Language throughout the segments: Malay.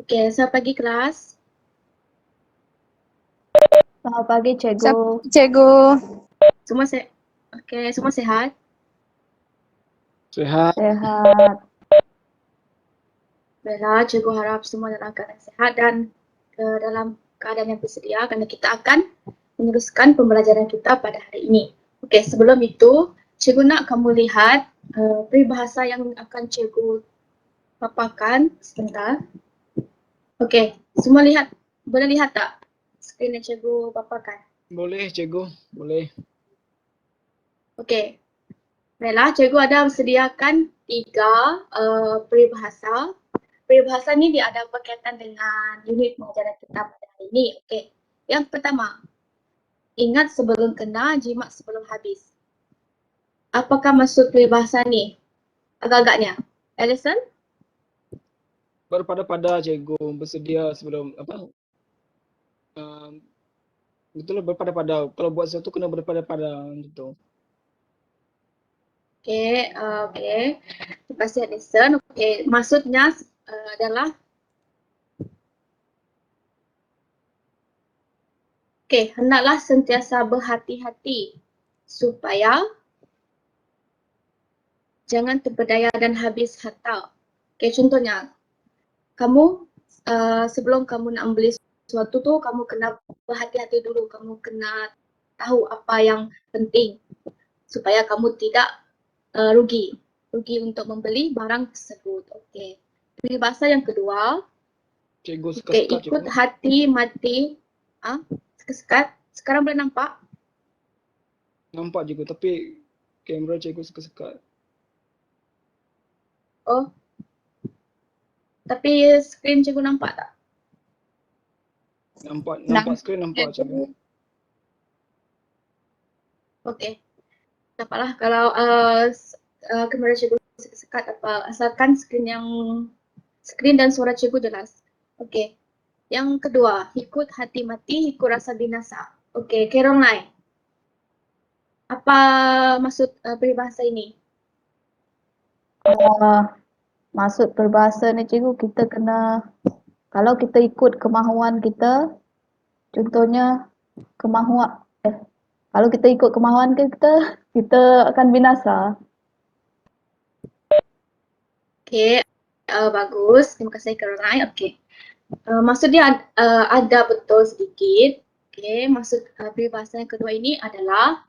Okey, selamat pagi kelas. Selamat pagi, Cikgu. Cikgu. Semua okey, semua sihat? Sehat. Sehat. Baiklah, cikgu harap semua dalam keadaan sihat dan dalam keadaan yang bersedia kerana kita akan meneruskan pembelajaran kita pada hari ini. Okey, sebelum itu, cikgu nak kamu lihat peribahasa yang akan cikgu paparkan sebentar. Okey, semua lihat, boleh lihat tak skrin yang cikgu paparkan? Boleh cikgu, boleh. Okey. Baiklah, cikgu ada sediakan 3 peribahasa. Peribahasa ni dia ada berkaitan dengan unit pengajaran kita pada hari ini. Okey. Yang pertama, ingat sebelum kena, jimat sebelum habis. Apakah maksud peribahasa ni? Agak-agaknya. Alison? Berpada-pada cikgu, bersedia sebelum apa? Betul lah berpada-pada. Kalau buat sesuatu kena berpada-pada gitu. Okey, okey. Terima kasih Alison. Okey, maksudnya adalah hendaklah sentiasa berhati-hati supaya jangan terpedaya dan habis harta. Okey, contohnya, kamu sebelum kamu nak membeli sesuatu tu, kamu kena berhati-hati dulu. Kamu kena tahu apa yang penting supaya kamu tidak rugi untuk membeli barang tersebut. Okey. Peribahasa yang kedua, Cikgu okey, sekat-sekat ikut cikgu. hati mati. Sekat-sekat. Sekarang boleh nampak? Nampak cikgu tapi kamera cikgu sekat-sekat. Oh. Tapi skrin cikgu nampak tak? Nampak skrin nampak cikgu. Okey. Dapatlah kalau kamera cikgu sekat apa, asalkan skrin dan suara cikgu jelas. Okey. Yang kedua, ikut hati mati, ikut rasa binasa. Okey, Caroline. Apa maksud peribahasa ini? Maksud peribahasa ni, Cikgu, kita kena, kalau kita ikut kemahuan kita, contohnya kalau kita ikut kemahuan kita, kita akan binasa. Okey, bagus. Terima kasih Caroline. Okey. Maksudnya ada betul sedikit. Okey, maksud peribahasa yang kedua ini adalah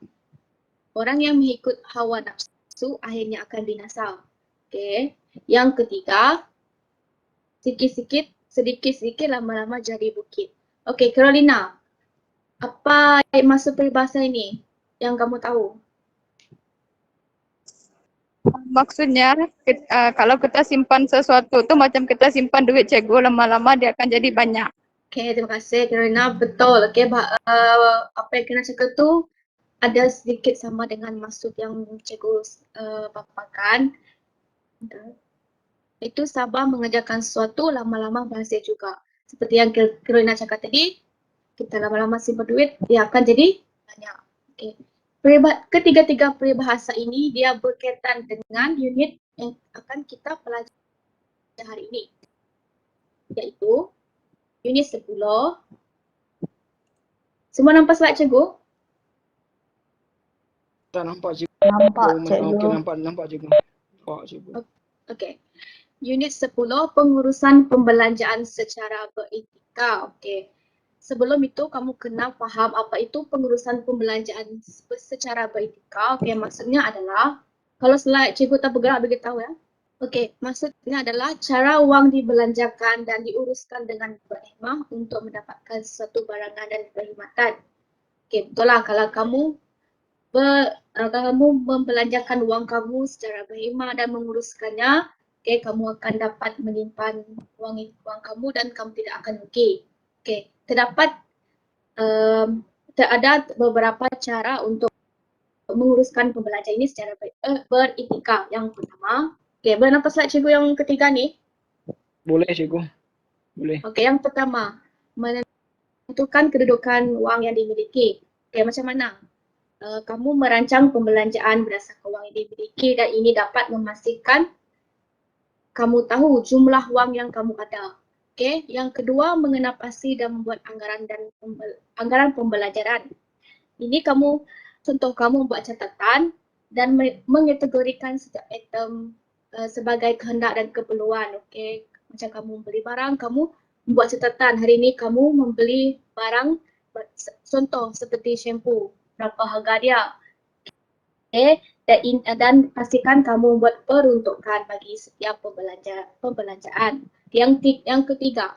orang yang mengikut hawa nafsu akhirnya akan binasa. Okey. Yang ketiga, sedikit-sedikit lama-lama jadi bukit. Okey, Carolina. Apa maksud peribahasa ini yang kamu tahu? Maksudnya kalau kita simpan sesuatu tu macam kita simpan duit cikgu, lama-lama dia akan jadi banyak. Okey, terima kasih Carolina. Betul. Okey, apa yang kena cakap tu ada sedikit sama dengan maksud yang cikgu paparkan. Itu sabar mengerjakan sesuatu, lama-lama berhasil juga. Seperti yang Carolina cakap tadi, kita lama-lama simpan duit, dia akan jadi banyak. Okay. Ketiga-tiga peribahasa ini dia berkaitan dengan unit yang akan kita pelajari hari ini. Iaitu unit 10. Semua nampak slide cikgu? Tak nampak cikgu. Nampak, Cikgu. Okey, nampak cikgu. Nampak cikgu. Okey. Unit 10, pengurusan pembelanjaan secara beretika. Okey. Sebelum itu kamu kena faham apa itu pengurusan pembelanjaan secara beretika. Okey, maksudnya adalah kalau slide cikgu tak bergerak beritahu ya. Okey, maksudnya adalah cara wang dibelanjakan dan diuruskan dengan berhikmah untuk mendapatkan sesuatu barangan dan perkhidmatan. Okey, betul lah kalau kamu membelanjakan wang kamu secara berhikmah dan menguruskannya, okay, kamu akan dapat menyimpan wang kamu dan kamu tidak akan rugi. Okay, ada beberapa cara untuk menguruskan pembelanjaan ini secara beretika. Yang pertama, okay, boleh nampak slide cikgu yang ketiga ni? Boleh cikgu. Boleh. Okay, yang pertama, menentukan kedudukan wang yang dimiliki. Okay, macam mana? Kamu merancang pembelanjaan berdasarkan wang yang dimiliki dan ini dapat memastikan kamu tahu jumlah wang yang kamu ada. Okey, yang kedua mengenapasi dan membuat anggaran pembelajaran. Ini contoh kamu buat catatan dan mengategorikan setiap item sebagai kehendak dan keperluan. Okey, macam kamu beli barang, kamu membuat catatan. Hari ini kamu membeli barang, contoh seperti shampoo, berapa harga dia. Okey, dan pastikan kamu buat peruntukan bagi setiap pembelanjaan. Yang ketiga,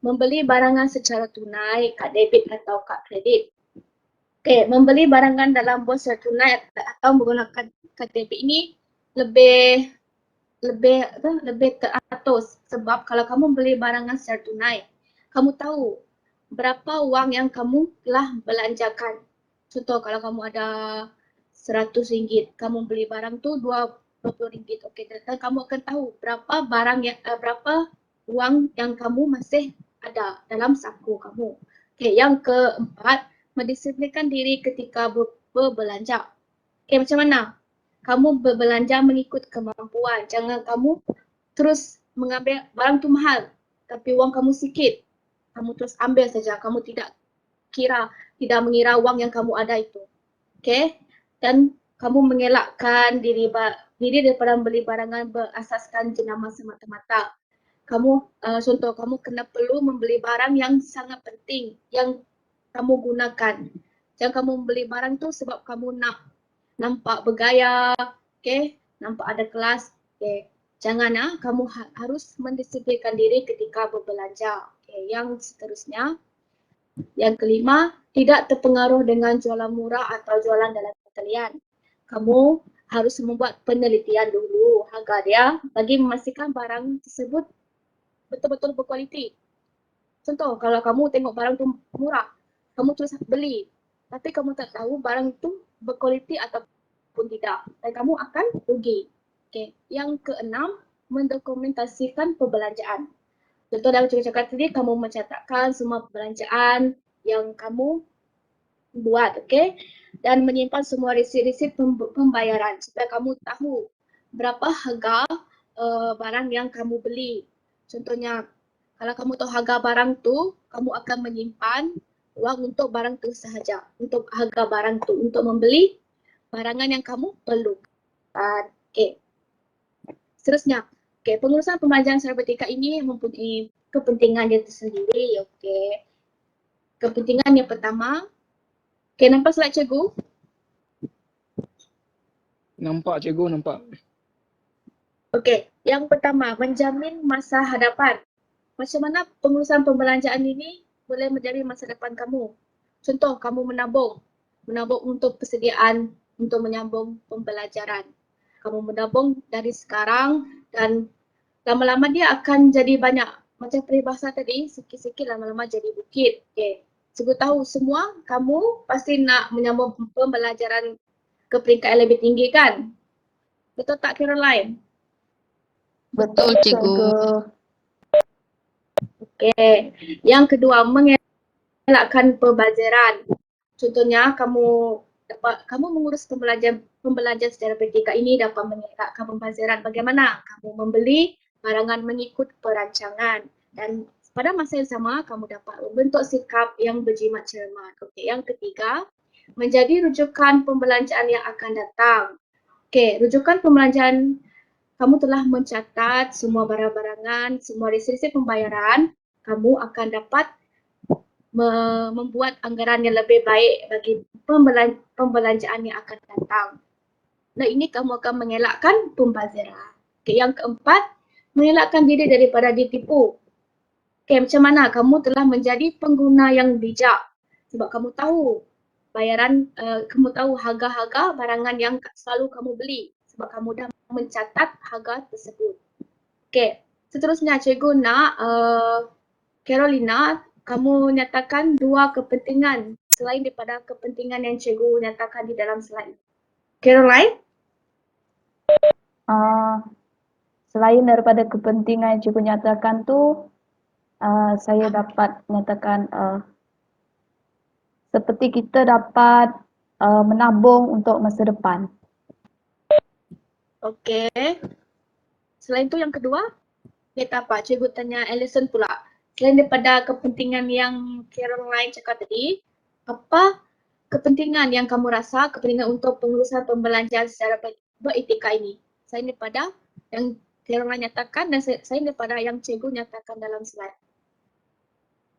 membeli barangan secara tunai, kad debit atau kad kredit. Okey, membeli barangan dalam bos secara tunai atau menggunakan kad debit ini lebih teratur sebab kalau kamu beli barangan secara tunai, kamu tahu berapa wang yang kamu telah belanjakan. Contoh kalau kamu ada RM100, kamu beli barang tu RM20. Okey, dan kamu akan tahu berapa wang yang kamu masih ada dalam saku kamu. Okey, yang keempat, mendisiplinkan diri ketika berbelanja. Okey, macam mana? Kamu berbelanja mengikut kemampuan. Jangan kamu terus mengambil barang tu mahal tapi wang kamu sikit. Kamu terus ambil saja. Kamu tidak mengira wang yang kamu ada itu. Okey? Dan kamu mengelakkan diri daripada membeli barangan berasaskan jenama semata-mata. Contoh kamu perlu membeli barang yang sangat penting yang kamu gunakan. Jangan kamu membeli barang tu sebab kamu nak nampak bergaya, okey, nampak ada kelas. Okey, jangan kamu harus mendisiplinkan diri ketika berbelanja. Okey, yang seterusnya, yang kelima, tidak terpengaruh dengan jualan murah atau jualan dalam talian. Kamu harus membuat penelitian dulu harga dia bagi memastikan barang tersebut betul-betul berkualiti. Contoh, kalau kamu tengok barang tu murah, kamu terus beli. Tapi kamu tak tahu barang tu berkualiti ataupun tidak. Dan kamu akan rugi. Okay. Yang keenam, mendokumentasikan perbelanjaan. Contoh dalam cakap tadi, kamu mencatatkan semua perbelanjaan yang kamu buat, okay? Dan menyimpan semua resit-resit pembayaran supaya kamu tahu berapa harga barang yang kamu beli. Contohnya, kalau kamu tahu harga barang tu, kamu akan menyimpan wang untuk barang tu sahaja, untuk harga barang tu, untuk membeli barangan yang kamu perlukan. Okay. Seterusnya, okay, pengurusan pembelanjaan secara bertingkat ini mempunyai kepentingan dia tersendiri. Okay. Kepentingan yang pertama, okay, nampak slide cikgu? Nampak cikgu, nampak. Okey, yang pertama, menjamin masa hadapan. Macam mana pengurusan pembelanjaan ini boleh menjadi masa depan kamu? Contoh, kamu menabung untuk persediaan untuk menyambung pembelajaran. Kamu menabung dari sekarang dan lama-lama dia akan jadi banyak. Macam peribahasa tadi, sikit-sikit lama-lama jadi bukit. Okey, cikgu tahu semua kamu pasti nak menyambung pembelajaran ke peringkat yang lebih tinggi kan? Betul tak Caroline? Betul, cikgu. Okey. Yang kedua, mengelakkan perbaziran. Contohnya kamu mengurus pembelajaran secara bertingkat ini dapat mengelakkan pembaziran. Bagaimana? Kamu membeli barangan mengikut perancangan dan pada masa yang sama kamu dapat membentuk sikap yang berjimat cermat. Okey, yang ketiga, menjadi rujukan pembelanjaan yang akan datang. Okey, rujukan pembelanjaan, kamu telah mencatat semua barang-barangan, semua resit-resit pembayaran, kamu akan dapat membuat anggaran yang lebih baik bagi pembelanjaan yang akan datang. Dan ini kamu akan mengelakkan pembaziran. Okay, yang keempat, mengelakkan diri daripada ditipu. Okay, macam mana kamu telah menjadi pengguna yang bijak sebab kamu tahu kamu tahu harga-harga barangan yang selalu kamu beli sebab kamu dah mencatat harga tersebut. Okay, seterusnya cikgu nak Carolina, kamu nyatakan dua kepentingan selain daripada kepentingan yang cikgu nyatakan di dalam slide. Caroline? Selain daripada kepentingan yang cikgu nyatakan tu, saya dapat nyatakan seperti kita dapat menabung untuk masa depan. Okey. Selain tu yang kedua, kita apa? Cikgu tanya Alison pula. Selain daripada kepentingan yang Caroline cakap tadi, apa kepentingan yang kamu rasa kepentingan untuk pengurusan pembelanjaan secara beretika ini? Selain daripada yang Caroline nyatakan dan selain daripada yang cikgu nyatakan dalam slide.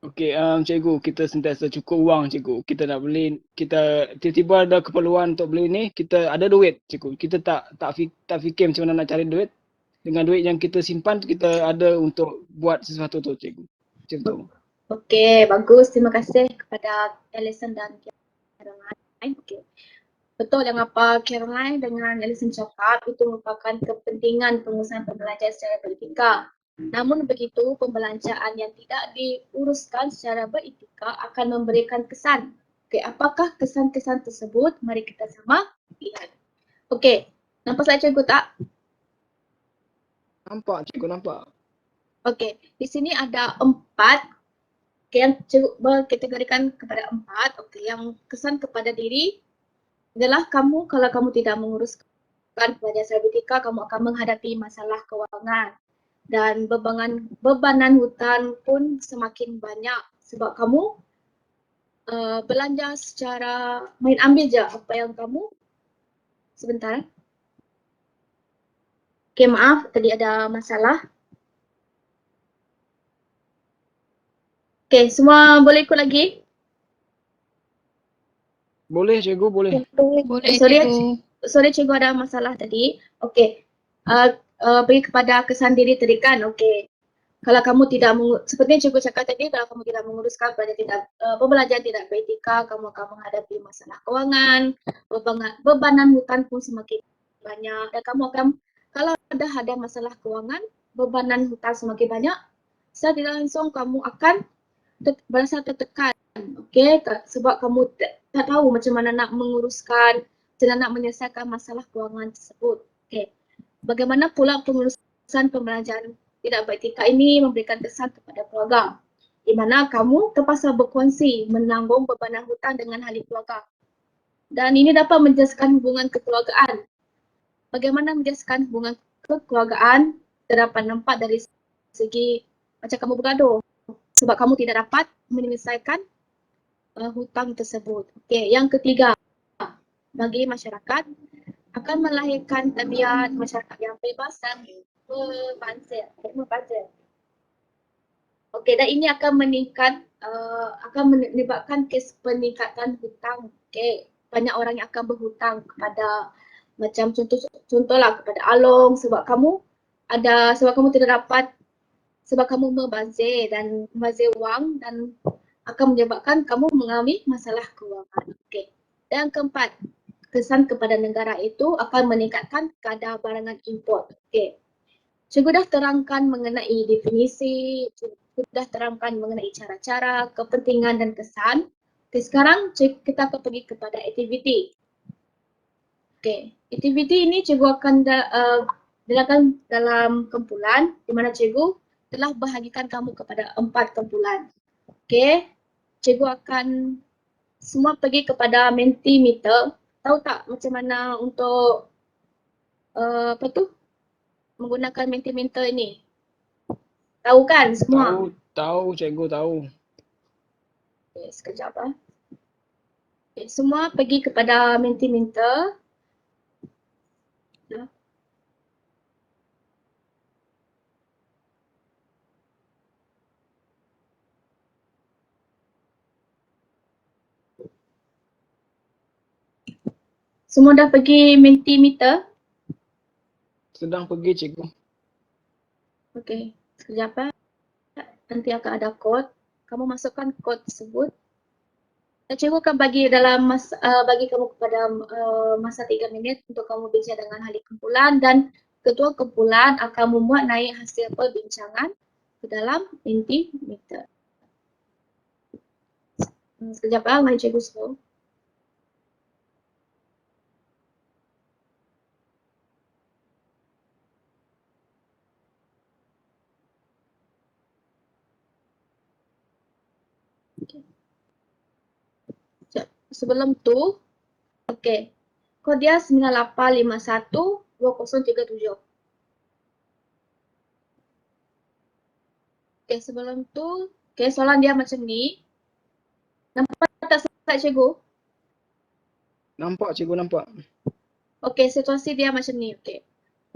Okey, cikgu, kita sentiasa cukup wang, cikgu. Kita nak beli, kita tiba-tiba ada keperluan untuk beli ni, kita ada duit, cikgu. Kita tak fikir macam mana nak cari duit. Dengan duit yang kita simpan, kita ada untuk buat sesuatu tu, cikgu. Macam tu. Okey, bagus. Terima kasih kepada Alison dan Caroline. Okey. Betul yang apa Caroline dengan Alison cakap, itu merupakan kepentingan pengurusan pembelanjaan secara beretika. Namun begitu, pembelanjaan yang tidak diuruskan secara beretika akan memberikan kesan. Okey, apakah kesan-kesan tersebut? Mari kita sama lihat. Okey, nampak slide cikgu tak? Nampak, cikgu, nampak. Okey, di sini ada 4 yang cikgu berkategorikan kepada 4. Okey, yang kesan kepada diri adalah kamu, kalau kamu tidak menguruskan pembelanjaan secara beretika, kamu akan menghadapi masalah kewangan. Dan bebanan hutang pun semakin banyak sebab kamu belanja secara main ambil je apa yang kamu. Sebentar. Okay, maaf tadi ada masalah. Okay, semua boleh ikut lagi? Boleh, cikgu, boleh. Boleh Sorry, cikgu. cikgu ada masalah tadi. Okay, pergi kepada kesan diri tadi kan. Okay. Kalau kamu tidak seperti yang cikgu cakap tadi, kalau kamu tidak menguruskan pembelajaran tidak beretika, kamu akan menghadapi masalah kewangan, bebanan hutang pun semakin banyak dan kamu akan, kalau ada masalah kewangan, bebanan hutang semakin banyak, secara tidak langsung kamu akan berasa tertekan, okey, sebab kamu tak tahu macam mana nak menguruskan, macam mana nak menyelesaikan masalah kewangan tersebut. Okey. Bagaimana pula pengurusan pembelanjaan tidak beretika ini memberikan kesan kepada keluarga, di mana kamu terpaksa berkongsi menanggung bebanan hutang dengan ahli keluarga. Dan ini dapat menjelaskan hubungan kekeluargaan. Bagaimana menjelaskan hubungan kekeluargaan terdapat nampak dari segi macam kamu bergaduh sebab kamu tidak dapat menyelesaikan hutang tersebut. Okey, yang ketiga, bagi masyarakat akan melahirkan tabiat masyarakat yang bebas dan membazir. Okey, dan ini akan menyebabkan kes peningkatan hutang. Okey, banyak orang yang akan berhutang kepada macam contohlah kepada Along sebab kamu tidak dapat, sebab kamu membazir wang dan akan menyebabkan kamu mengalami masalah kewangan. Okey. Dan keempat, kesan kepada negara itu akan meningkatkan kadar barangan import. Okey. Cikgu dah terangkan mengenai definisi, cikgu dah terangkan mengenai cara-cara, kepentingan dan kesan. Okey, sekarang kita akan pergi kepada aktiviti. Okey, aktiviti ini cikgu akan dilakukan dalam kumpulan di mana cikgu telah bahagikan kamu kepada 4 kumpulan. Okey, cikgu akan semua pergi kepada Mentimeter. Tahu tak macam mana untuk menggunakan Mentimeter ini? Tahu kan semua? Tahu, cikgu tahu. Okay, sekejap lah. Okay, semua pergi kepada Mentimeter. Semua dah pergi Mentimeter? Sedang pergi, cikgu. Okey, sekejap lah. Nanti akan ada kod. Kamu masukkan kod tersebut. Dan cikgu akan bagi bagi kamu kepada masa 3 minit untuk kamu bincang dengan ahli kumpulan dan ketua kumpulan akan memuat naik hasil perbincangan ke dalam Mentimeter. Sekejap lah, mari cikgu slow. Sebelum tu, okey, kod dia 98512037. Okay, sebelum tu, okay, soalan dia macam ni. Nampak tak slide cikgu? Nampak cikgu nampak. Okey, situasi dia macam ni. Okey.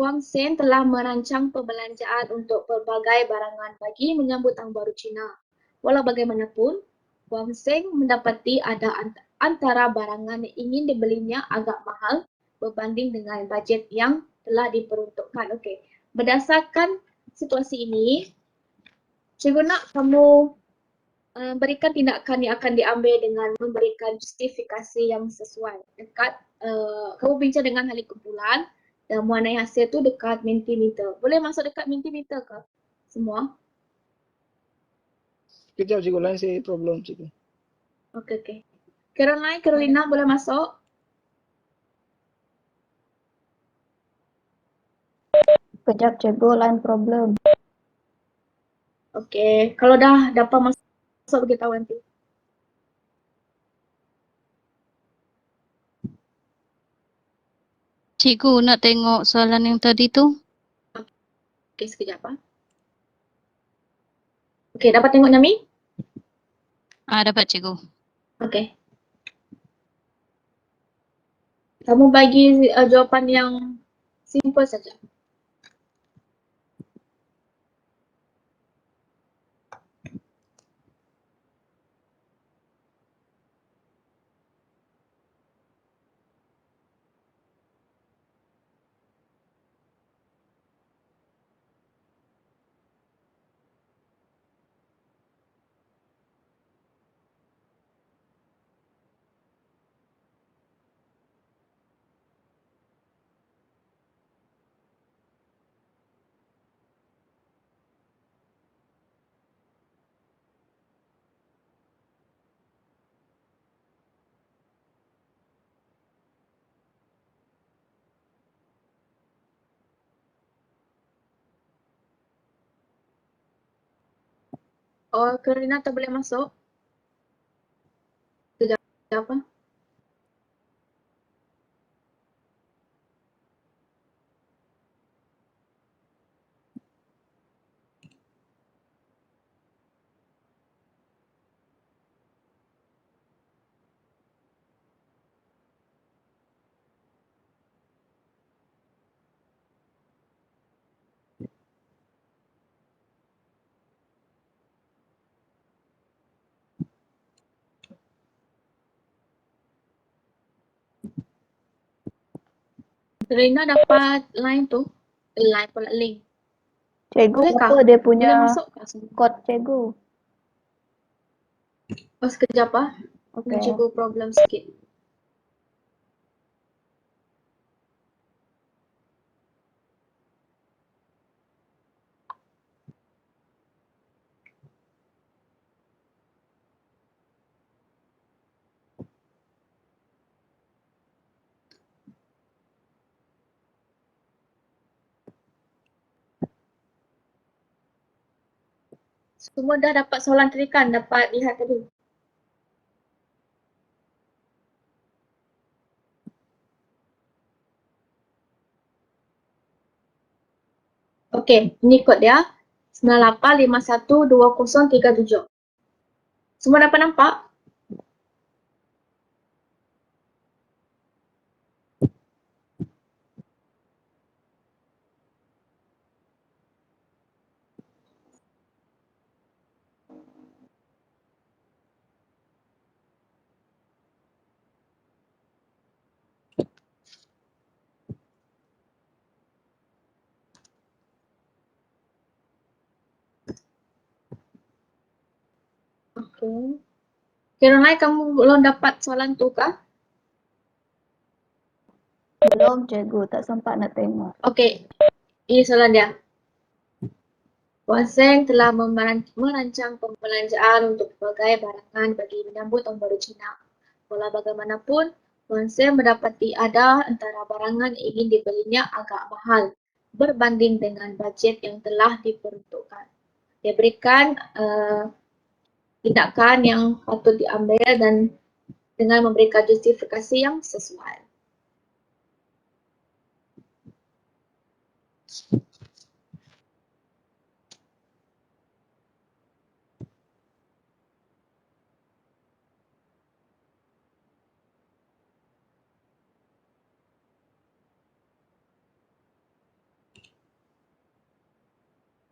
Huang Sen telah merancang perbelanjaan untuk pelbagai barangan bagi menyambut Tahun Baru Cina. Walau bagaimanapun, Huang Sen mendapati ada antara barangan yang ingin dibelinya agak mahal berbanding dengan bajet yang telah diperuntukkan. Okey. Berdasarkan situasi ini, cikgu nak kamu berikan tindakan yang akan diambil dengan memberikan justifikasi yang sesuai dekat kamu bincang dengan ahli kumpulan dan muanai hasil tu dekat Mentimeter. Boleh masuk dekat Mentimeter ke semua? Kejap cikgu, lain saya problem cikgu. Okey. Carolina boleh masuk? Kejap cikgu, line problem. Okey, kalau dah dapat masuk beritahu nanti. Cikgu nak tengok soalan yang tadi tu. Okey, sekejap ah. Okey, dapat tengok Nyami? Dapat cikgu. Okey. Kamu bagi jawapan yang simple saja. Oh, Carolina tak boleh masuk? Sekejap apa? Rina dapat line tu, line pula link. Cikgu, Bolehkah? apa dia punya Boleh masuk ke sini? kod cikgu? Oh, sekejap ah. Okey. Nak cikgu problem sikit. Semua dah dapat soalan tadi kan? Dapat lihat tadi. Okey, ini kod dia. 98512037. Semua dapat nampak? Okey. Caroline, kamu belum dapat soalan tu kah? Belum cikgu, tak sempat nak tengok. Okey, ini soalan dia. Wan Seng telah merancang pembelanjaan untuk pelbagai barangan bagi menyambut Tahun Baru Cina. Walau bagaimanapun, Wan Seng mendapati ada antara barangan yang ingin dibelinya agak mahal berbanding dengan bajet yang telah diperuntukkan. Dia berikan tindakan yang patut diambil dan dengan memberikan justifikasi yang sesuai.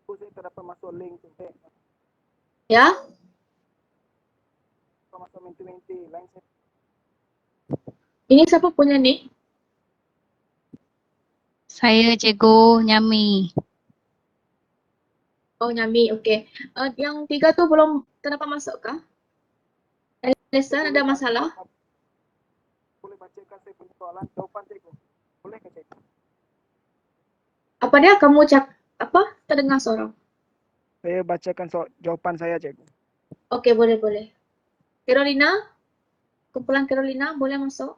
Saya terdapat masuk link tu. Ya, Masuk menti-menti. Lain saya. ini siapa punya ni? Saya Cikgu Nyami. Oh, Nyami, okey. Yang 3 tu belum terdapat masuk kah? Alison, ada masalah? Boleh bacakan saya punya soalan, jawapan cikgu. Boleh ke cikgu? Apa dia kamu apa? Terdengar suara. Saya bacakan jawapan saya cikgu. Okey, boleh. Carolina? Kumpulan Carolina boleh masuk?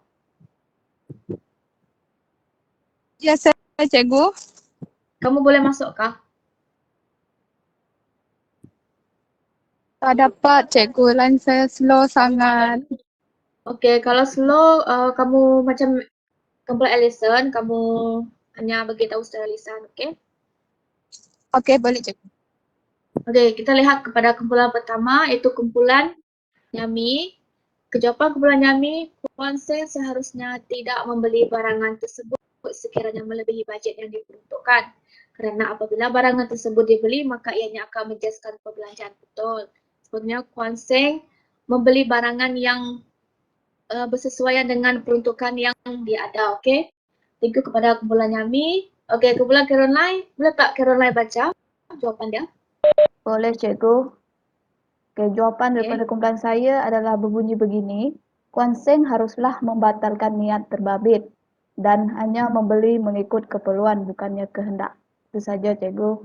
Ya, saya Cikgu. Kamu boleh masuk kah? Tak dapat Cikgu, line saya slow sangat. Okey, kalau slow kamu macam kumpulan Alison, kamu hanya bagi tahu secara lisan, okey? Okey, boleh Cikgu. Okey, kita lihat kepada kumpulan pertama iaitu kumpulan Nyami. Kejawapan kumpulan Nyami, Puan Seng seharusnya tidak membeli barangan tersebut sekiranya melebihi bajet yang diperuntukkan. Kerana apabila barangan tersebut dibeli, maka ianya akan menjaskan perbelanjaan betul. Sebenarnya Puan Seng membeli barangan yang bersesuaian dengan peruntukan yang dia ada, okey? Thank you kepada kumpulan Nyami. Okey, kumpulan Caroline, boleh tak Caroline baca jawapan dia? Boleh cikgu. Okay, jawapan Okey. daripada kumpulan saya adalah berbunyi begini. Kuan Seng haruslah membatalkan niat terbabit dan hanya membeli mengikut keperluan bukannya kehendak. Itu saja cikgu.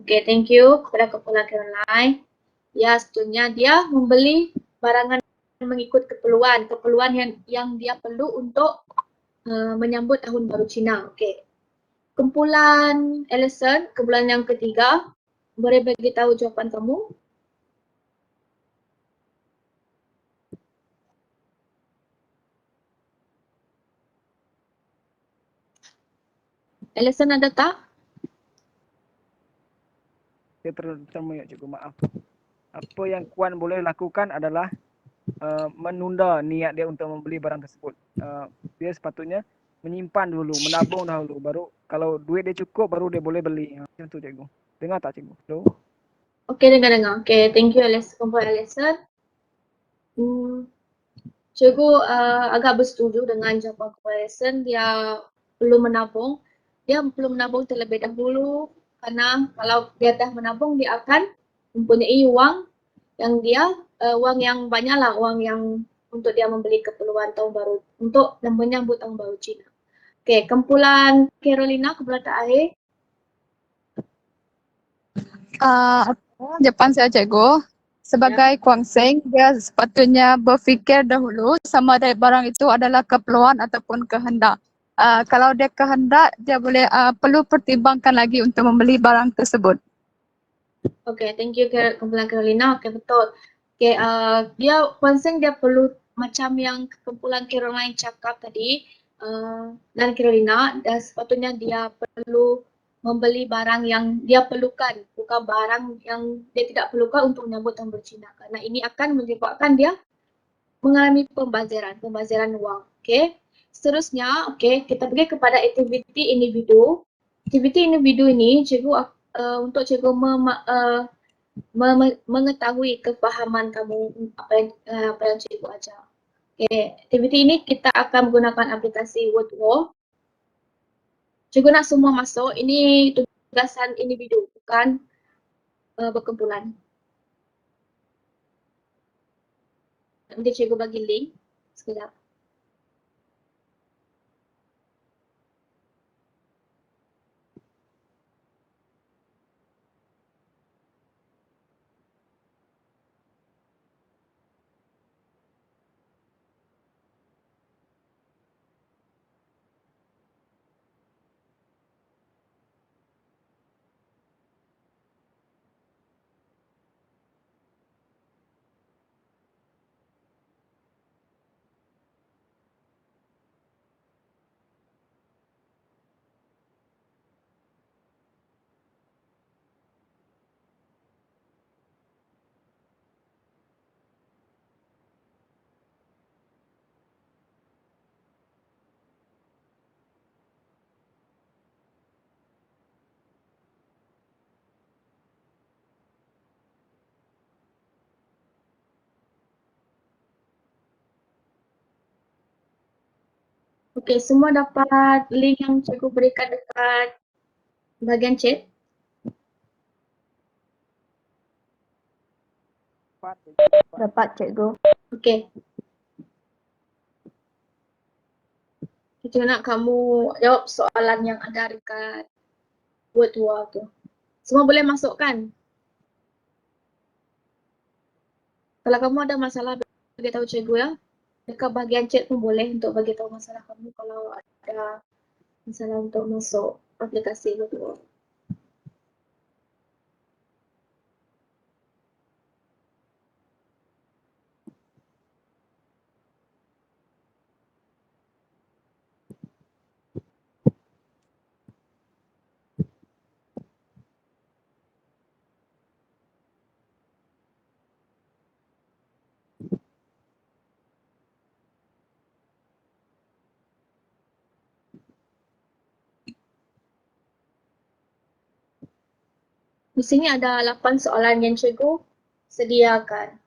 Okey, thank you kepada kumpulan Caroline. Ya, sebetulnya dia membeli barangan mengikut keperluan yang dia perlu untuk menyambut Tahun Baru Cina. Okey. Kumpulan Alison, kumpulan yang ketiga, boleh bagi tahu jawapan kamu? Alison ada tak? Saya terutama ya cikgu, maaf. Apa yang Kuan boleh lakukan adalah menunda niat dia untuk membeli barang tersebut. Dia sepatutnya menyimpan dulu, menabung dahulu, baru kalau duit dia cukup baru dia boleh beli. Macam tu cikgu. Dengar tak cikgu? Hello? Okey, dengar. Okey, thank you Alison, kumpulan Alison. Cikgu agak bersetuju dengan jawapan kumpulan Alison. Dia perlu menabung. Dia perlu menabung terlebih dahulu kerana kalau dia dah menabung, dia akan mempunyai wang yang banyaklah, wang yang untuk dia membeli keperluan tahun baru, untuk menyambut Tahun Baru Cina. Okey, kumpulan Carolina, kumpulan terakhir. Jawapan saya Cikgu. Sebagai Kuang Seng, dia sepatutnya berfikir dahulu sama ada barang itu adalah keperluan ataupun kehendak. Kalau dia kehendak, dia boleh perlu pertimbangkan lagi untuk membeli barang tersebut. Okey, thank you kumpulan Carolina. Okey, betul. Okey, dia concern dia perlu macam yang kumpulan Caroline cakap tadi, dan Carolina, dan sepatutnya dia perlu membeli barang yang dia perlukan, bukan barang yang dia tidak perlukan untuk menyambut Tahun Baru Cina. Kerana ini akan menyebabkan dia mengalami pembaziran wang. Okey. Seterusnya, okey, kita pergi kepada aktiviti individu. Aktiviti individu ini cikgu untuk cikgu mengetahui kefahaman kamu apa yang cikgu ajar. Okey, aktiviti ini kita akan menggunakan aplikasi WordWall. Cikgu nak semua masuk. Ini tugasan individu, bukan berkumpulan. Nanti cikgu bagi link sekejap. Okey, semua dapat link yang cikgu berikan dekat bahagian chat? Dapat cikgu. Okey. Kita nak kamu jawab soalan yang ada dekat word wall tu. Semua boleh masuk kan? Kalau kamu ada masalah, bagi tahu cikgu ya. Dekat bahagian chat pun boleh untuk bagi tahu masalah kamu kalau ada masalah untuk masuk aplikasi word wall. Di sini ada 8 soalan yang cikgu sediakan.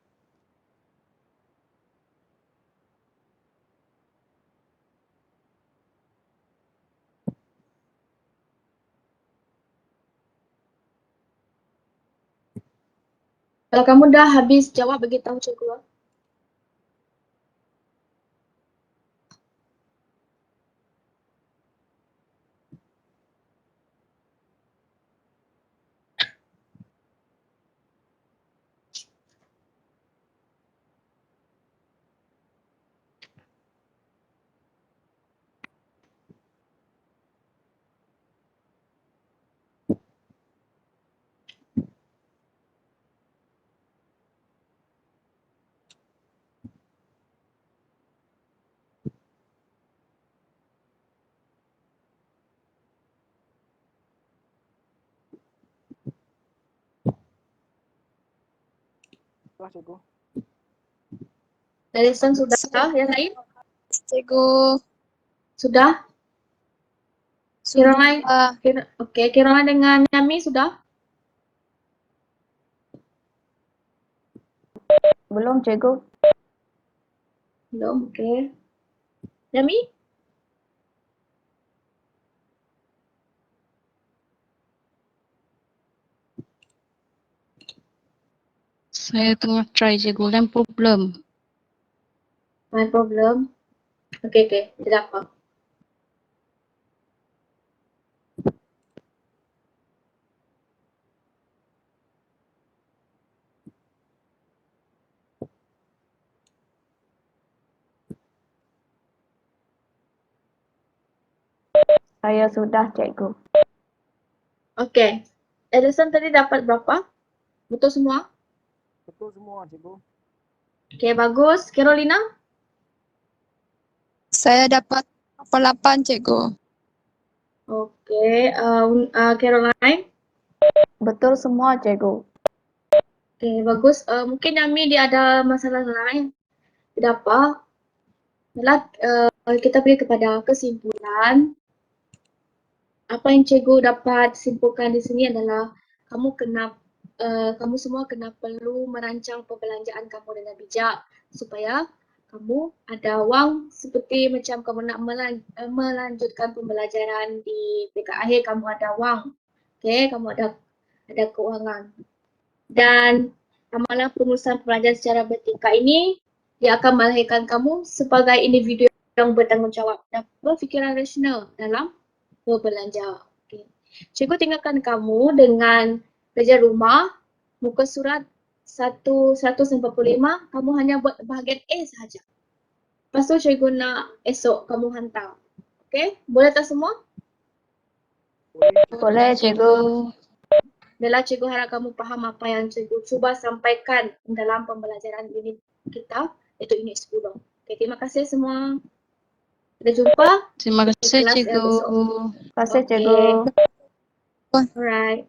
Kalau kamu dah habis jawab, bagi tahu cikgu ya. Kelas cikgu. Alison sudah? Yang lain? Cikgu. Sudah? Caroline? Sudah. Okey, Caroline dengan Yami sudah? Belum cikgu. Belum, okey. Yami? Saya tengah try cikgu, lain problem. No problem. Okey, tidak apa. Saya sudah cikgu. Okey. Alison tadi dapat berapa? Betul semua? Betul semua cikgu. Okey, bagus. Carolina? Saya dapat 8 cikgu. Okey. Caroline? Betul semua cikgu. Okey, bagus. Mungkin Yami dia ada masalah lain. Tidak apa. Baiklah, kita pergi kepada kesimpulan. Apa yang cikgu dapat simpulkan di sini adalah kamu semua kena perlu merancang perbelanjaan kamu dengan bijak supaya kamu ada wang seperti macam kamu nak melanjutkan pembelajaran di peringkat akhir, kamu ada wang. Okey, kamu ada keuangan. Dan amalan pengurusan pembelajaran secara bertingkat ini dia akan melahirkan kamu sebagai individu yang bertanggungjawab dan berfikiran rasional dalam berbelanja. Okay. Cikgu tinggalkan kamu dengan kerja rumah, muka surat 145, kamu hanya buat bahagian A sahaja. Lepas tu cikgu nak esok kamu hantar. Okay, boleh tak semua? Boleh cikgu. Baiklah, cikgu harap kamu faham apa yang cikgu cuba sampaikan dalam pembelajaran unit kita, iaitu unit 10. Okay, terima kasih semua. Kita jumpa Terima di kasih kelas cikgu. besok. Terima kasih Okey. cikgu. Alright.